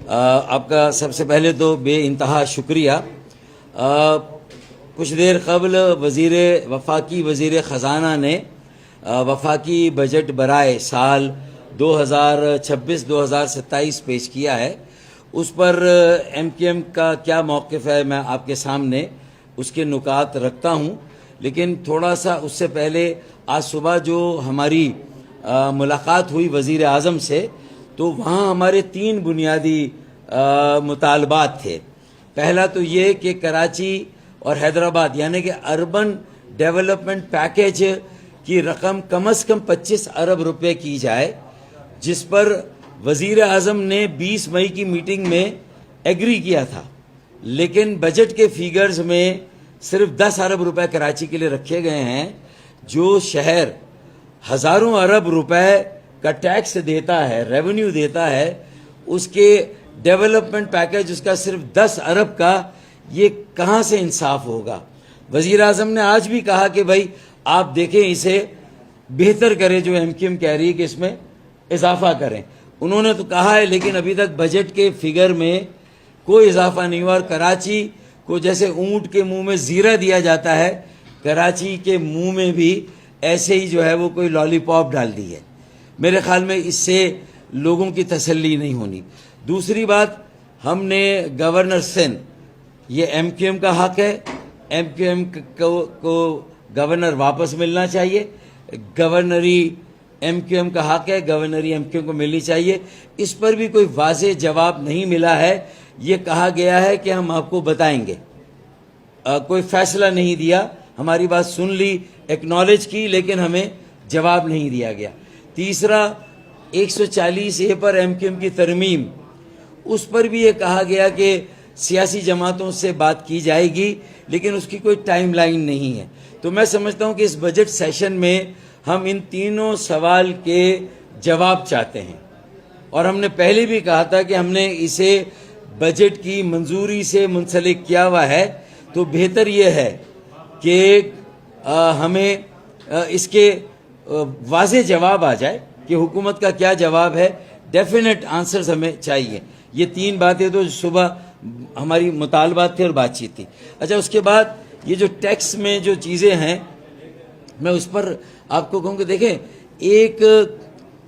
آپ کا سب سے پہلے تو بے انتہا شکریہ۔ کچھ دیر قبل وفاقی وزیر خزانہ نے وفاقی بجٹ برائے سال 2026-2027 پیش کیا ہے۔ اس پر ایم کیو ایم کا کیا موقف ہے میں آپ کے سامنے اس کے نکات رکھتا ہوں، لیکن تھوڑا سا اس سے پہلے آج صبح جو ہماری ملاقات ہوئی وزیر اعظم سے، تو وہاں ہمارے 3 بنیادی مطالبات تھے۔ پہلا تو یہ کہ کراچی اور حیدرآباد یعنی کہ اربن ڈیولپمنٹ پیکیج کی رقم کم از کم 25 ارب روپے کی جائے، جس پر وزیر اعظم نے 20 مئی کی میٹنگ میں ایگری کیا تھا، لیکن بجٹ کے فیگرز میں صرف 10 ارب روپے کراچی کے لیے رکھے گئے ہیں۔ جو شہر ہزاروں ارب روپے کا ٹیکس دیتا ہے، ریونیو دیتا ہے، اس کے ڈیولپمنٹ پیکیج اس کا صرف 10 ارب کا، یہ کہاں سے انصاف ہوگا؟ وزیر اعظم نے آج بھی کہا کہ بھائی آپ دیکھیں اسے بہتر کریں، جو ایم کیو ایم کہہ رہی ہے کہ اس میں اضافہ کریں۔ انہوں نے تو کہا ہے لیکن ابھی تک بجٹ کے فگر میں کوئی اضافہ نہیں ہوا، اور کراچی کو جیسے اونٹ کے منہ میں زیرہ دیا جاتا ہے، کراچی کے منہ میں بھی ایسے ہی جو ہے وہ کوئی لالی پاپ ڈال دی ہے۔ میرے خیال میں اس سے لوگوں کی تسلی نہیں ہونی۔ دوسری بات، ہم نے گورنر سندھ، یہ ایم کیو ایم کا حق ہے، ایم کیو ایم کو گورنر واپس ملنا چاہیے، گورنری ایم کیو ایم کا حق ہے، گورنری ایم کیو ایم کو ملنی چاہیے۔ اس پر بھی کوئی واضح جواب نہیں ملا ہے۔ یہ کہا گیا ہے کہ ہم آپ کو بتائیں گے، کوئی فیصلہ نہیں دیا، ہماری بات سن لی، ایکنالج کی، لیکن ہمیں جواب نہیں دیا گیا۔ تیسرا، 140A پر ایم کیو ایم کی ترمیم، اس پر بھی یہ کہا گیا کہ سیاسی جماعتوں سے بات کی جائے گی، لیکن اس کی کوئی ٹائم لائن نہیں ہے۔ تو میں سمجھتا ہوں کہ اس بجٹ سیشن میں ہم ان تینوں سوال کے جواب چاہتے ہیں، اور ہم نے پہلے بھی کہا تھا کہ ہم نے اسے بجٹ کی منظوری سے منسلک کیا ہوا ہے، تو بہتر یہ ہے کہ ہمیں اس کے واضح جواب آ جائے کہ حکومت کا کیا جواب ہے، ڈیفینیٹ آنسرز ہمیں چاہیے۔ یہ 3 باتیں تو صبح ہماری مطالبات تھے اور بات چیت تھی۔ اچھا، اس کے بعد یہ جو ٹیکس میں جو چیزیں ہیں، میں اس پر آپ کو کہوں کہ دیکھیں، ایک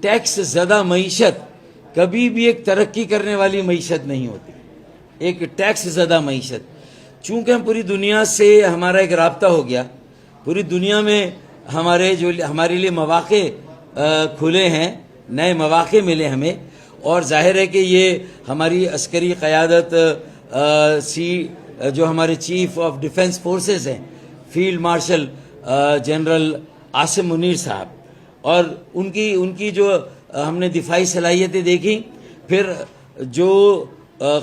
ٹیکس زدہ معیشت کبھی بھی ایک ترقی کرنے والی معیشت نہیں ہوتی۔ ایک ٹیکس زدہ معیشت، چونکہ ہم پوری دنیا سے ہمارا ایک رابطہ ہو گیا، پوری دنیا میں ہمارے لیے مواقع کھلے ہیں، نئے مواقع ملے ہمیں، اور ظاہر ہے کہ یہ ہماری عسکری قیادت جو ہمارے چیف آف ڈیفنس فورسز ہیں، field marshal general Asim Munir صاحب، اور ان کی جو ہم نے دفاعی صلاحیتیں دیکھی، پھر جو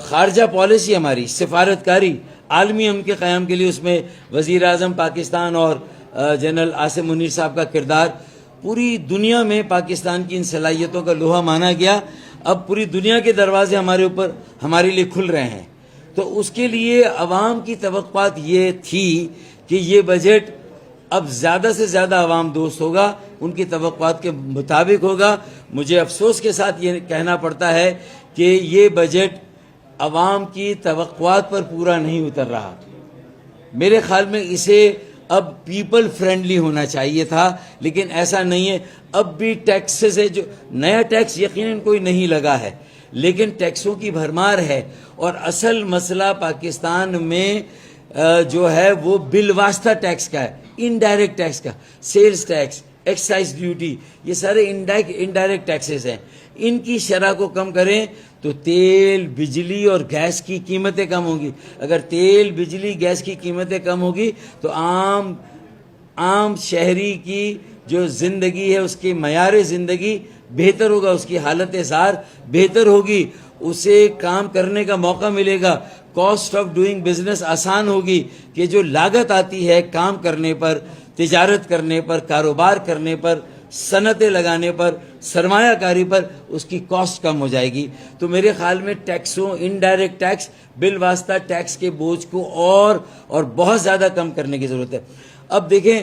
خارجہ پالیسی ہماری سفارتکاری عالمی امن کے قیام کے لیے، اس میں وزیر اعظم پاکستان اور جنرل عاصم منیر صاحب کا کردار، پوری دنیا میں پاکستان کی ان صلاحیتوں کا لوہا مانا گیا۔ اب پوری دنیا کے دروازے ہمارے لیے کھل رہے ہیں، تو اس کے لیے عوام کی توقعات یہ تھی کہ یہ بجٹ اب زیادہ سے زیادہ عوام دوست ہوگا، ان کی توقعات کے مطابق ہوگا۔ مجھے افسوس کے ساتھ یہ کہنا پڑتا ہے کہ یہ بجٹ عوام کی توقعات پر پورا نہیں اتر رہا۔ میرے خیال میں اسے اب پیپل فرینڈلی ہونا چاہیے تھا، لیکن ایسا نہیں ہے۔ اب بھی ٹیکسز ہے، جو نیا ٹیکس یقیناً کوئی نہیں لگا ہے، لیکن ٹیکسوں کی بھرمار ہے، اور اصل مسئلہ پاکستان میں جو ہے وہ بالواسطہ ٹیکس کا ہے، انڈائریکٹ ٹیکس کا، سیلز ٹیکس، ایکسائز ڈیوٹی، یہ سارے انڈائریکٹ ٹیکسز ہیں۔ ان کی شرح کو کم کریں تو تیل، بجلی اور گیس کی قیمتیں کم ہوں گی۔ اگر تیل، بجلی، گیس کی قیمتیں کم ہوگی تو عام شہری کی جو زندگی ہے، اس کی معیار زندگی بہتر ہوگا، اس کی حالت زار بہتر ہوگی، اسے کام کرنے کا موقع ملے گا، کاسٹ آف ڈوئنگ بزنس آسان ہوگی، کہ جو لاگت آتی ہے کام کرنے پر، تجارت کرنے پر، کاروبار کرنے پر، صنعتیں لگانے پر، سرمایہ کاری پر، اس کی کاسٹ کم ہو جائے گی۔ تو میرے خیال میں ٹیکسوں، انڈائریکٹ ٹیکس، بالواسطہ ٹیکس کے بوجھ کو اور بہت زیادہ کم کرنے کی ضرورت ہے۔ اب دیکھیں،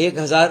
1000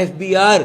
FBR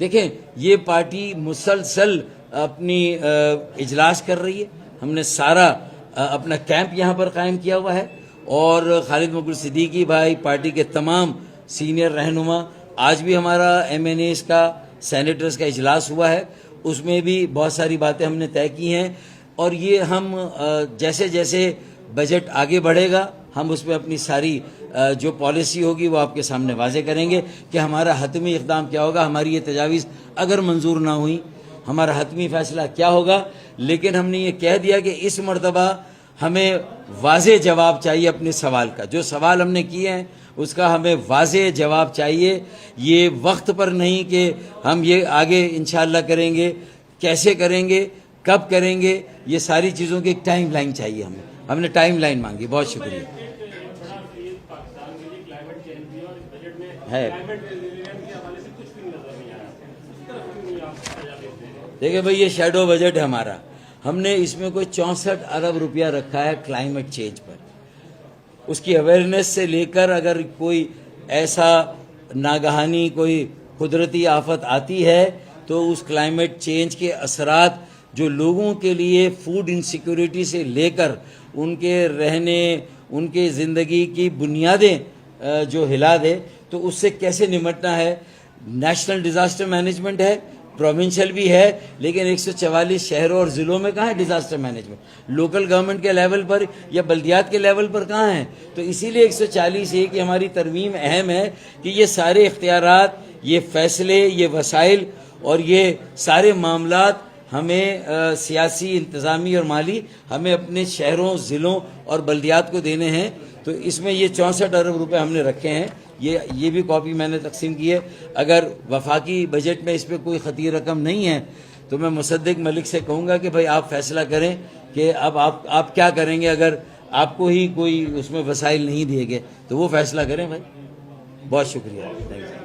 دیکھیں یہ پارٹی مسلسل اپنی اجلاس کر رہی ہے. ہم نے سارا اپنا کیمپ یہاں پر قائم کیا ہوا ہے اور خالد مقبول صدیقی بھائی پارٹی کے تمام سینئر رہنما, آج بھی ہمارا MNAs کا سینیٹرز کا اجلاس ہوا ہے, اس میں بھی بہت ساری باتیں ہم نے طے کی ہیں اور یہ ہم جیسے جیسے بجٹ آگے بڑھے گا ہم اس میں اپنی ساری جو پالیسی ہوگی وہ آپ کے سامنے واضح کریں گے کہ ہمارا حتمی اقدام کیا ہوگا. ہماری یہ تجاویز اگر منظور نہ ہوئی ہمارا حتمی فیصلہ کیا ہوگا, لیکن ہم نے یہ کہہ دیا کہ اس مرتبہ ہمیں واضح جواب چاہیے اپنے سوال کا. جو سوال ہم نے کیے ہیں اس کا ہمیں واضح جواب چاہیے. یہ وقت پر نہیں کہ ہم یہ آگے انشاءاللہ کریں گے, کیسے کریں گے, کب کریں گے, یہ ساری چیزوں کی ایک ٹائم لائن چاہیے ہمیں. ہم نے ٹائم لائن مانگی. بہت شکریہ. ہے دیکھیں بھائی یہ شیڈو بجٹ ہے ہمارا. ہم نے اس میں کوئی 64 ارب روپیہ رکھا ہے کلائمیٹ چینج پر. اس کی اویئرنیس سے لے کر اگر کوئی ایسا ناگہانی کوئی قدرتی آفت آتی ہے تو اس کلائمیٹ چینج کے اثرات جو لوگوں کے لیے فوڈ انسیکیورٹی سے لے کر ان کے رہنے, ان کے زندگی کی بنیادیں جو ہلا دے, تو اس سے کیسے نمٹنا ہے. نیشنل ڈیزاسٹر مینجمنٹ ہے, پروونشل بھی ہے, لیکن 144 شہروں اور ضلعوں میں کہاں ہے ڈیزاسٹر مینجمنٹ. لوکل گورنمنٹ کے لیول پر یا بلدیات کے لیول پر کہاں ہیں. تو اسی لیے 140 یہ کہ ہماری ترمیم اہم ہے کہ یہ سارے اختیارات, یہ فیصلے, یہ وسائل اور یہ سارے معاملات ہمیں سیاسی, انتظامی اور مالی ہمیں اپنے شہروں, ضلعوں اور بلدیات کو دینے ہیں. تو اس میں یہ 64 ارب روپے ہم نے رکھے ہیں. یہ بھی کاپی میں نے تقسیم کی ہے. اگر وفاقی بجٹ میں اس پہ کوئی خطیر رقم نہیں ہے تو میں مصدق ملک سے کہوں گا کہ بھائی آپ فیصلہ کریں کہ اب آپ کیا کریں گے. اگر آپ کو ہی کوئی اس میں وسائل نہیں دیے گئے تو وہ فیصلہ کریں بھائی. بہت شکریہ.